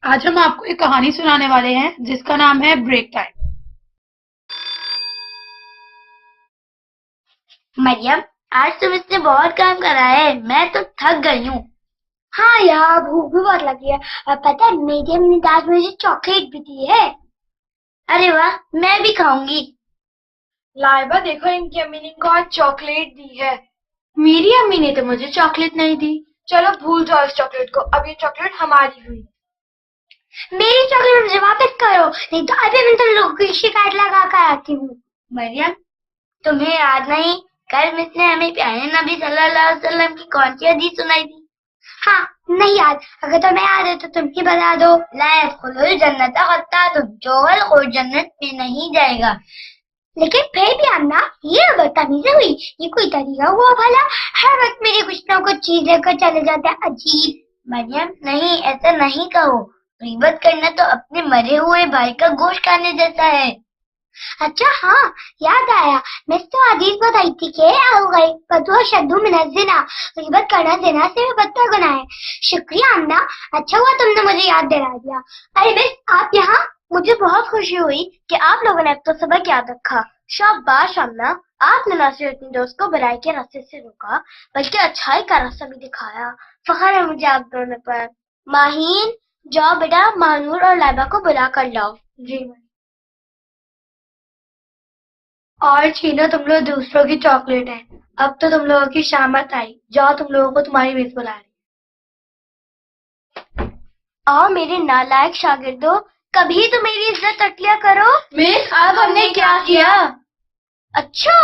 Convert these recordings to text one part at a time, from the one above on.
آج ہم آپ کو ایک کہانی سنانے والے ہیں جس کا نام ہے بریک ٹائم۔ مریم، آج تم اس نے بہت کام کرا ہے، میں تو تھک گئی ہوں۔ ہاں یار، بھوک بھی بہت لگی ہے، اور پتہ ہے میری امی نے آج مجھے چاکلیٹ بھی دی ہے۔ ارے واہ، میں بھی کھاؤں گی۔ لائبہ دیکھو، ان کی امی نے ان کو آج چاکلیٹ دی ہے۔ میری امی نے تو مجھے چاکلیٹ نہیں دی۔ چلو بھول جاؤ اس چاکلیٹ کو، اب یہ چاکلیٹ ہماری ہوئی۔ میری چاکلیٹ مجھے واپس کرو، نہیں تو ابھی میں تم لوگوں کی شکایت لگا کر آتی ہوں۔ مریم، تمہیں یاد نہیں کل مس نے ہمیں پیارے نبی صلی اللہ علیہ وسلم کی کون سی حدیث سنائی تھی؟ ہاں، نہیں یاد، اگر تمہیں یاد ہے تو تم ہی بتا دو۔ لا يدخل الجنت قطات، چغل کو جنت میں نہیں جائے گا۔ لیکن پھر بھی امنا، یہ بدتمیزی ہوئی، یہ کوئی طریقہ ہوا بھلا؟ ہر وقت میری کچھ نہ کچھ چیز لے کر چلے جاتے ہیں، عجیب۔ مریم نہیں، ایسا نہیں کہو، غیبت کرنا تو اپنے مرے ہوئے بھائی کا گوشت کھانے جیسا ہے۔ اچھا ہاں، یاد آیا، میں تو حدیث بتائی تھی کہ فتویٰ شدو من الزنا، غیبت کرنا زنا سے بھی بدتر گناہ ہے۔ شکریہ امنا، اچھا ہوا تم نے مجھے یاد دلا دیا۔ ارے بس آپ یہاں، مجھے بہت خوشی ہوئی کہ آپ لوگوں نے اب تو سبق یاد رکھا۔ شاباش امنا، آپ نے نہ صرف اپنے دوست کو برائی کے راستے سے روکا بلکہ اچھائی کا راستہ بھی دکھایا۔ فخر ہے مجھے آپ دونوں پر۔ ماہین، جاؤ بیٹا، مانور اور لائبہ کو بلا کر لاؤ۔ جی۔ اور چھینو تم لوگ دوسروں کی چاکلیٹ ہے۔ اب تو تم لوگوں کی شامت آئی، جاؤ تم لوگوں کو تمہاری میز بلا رہی۔ آؤ میرے نالائق شاگردوں، کبھی تو میری عزت رکھ لیا کرو۔ مس اب ہم نے کیا کیا؟ اچھا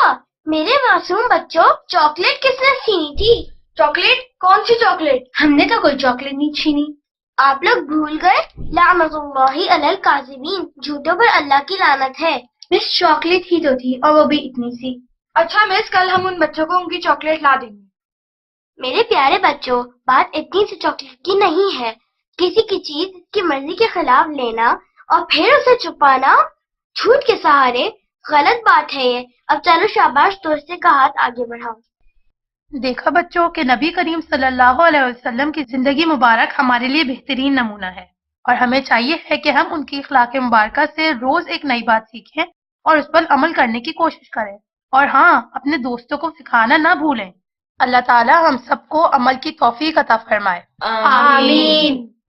میرے معصوم بچوں، چاکلیٹ کس نے چھینی تھی؟ چاکلیٹ؟ کون سی چاکلیٹ؟ ہم نے تو کوئی چاکلیٹ نہیں چھینی۔ آپ لوگ بھول گئے؟ لعنت اللہ علی الکاذبین، جھوٹوں پر اللہ کی لعنت ہے۔ مس چاکلیٹ ہی تو تھی، اور وہ بھی اتنی سی۔ اچھا مس، کل ہم ان بچوں کو ان کی چاکلیٹ لا دیں گے۔ میرے پیارے بچوں، بات اتنی سی چاکلیٹ کی نہیں ہے۔ کسی کی چیز اس کی مرضی کے خلاف لینا اور پھر اسے چھپانا جھوٹ کے سہارے غلط بات ہے یہ۔ اب چلو شاباش، دوستے کا ہاتھ آگے بڑھاؤ۔ دیکھا بچوں کہ نبی کریم صلی اللہ علیہ وسلم کی زندگی مبارک ہمارے لیے بہترین نمونہ ہے، اور ہمیں چاہیے ہے کہ ہم ان کی اخلاق مبارکہ سے روز ایک نئی بات سیکھیں اور اس پر عمل کرنے کی کوشش کریں، اور ہاں، اپنے دوستوں کو سکھانا نہ بھولیں۔ اللہ تعالی ہم سب کو عمل کی توفیق عطا فرمائے۔ آمین۔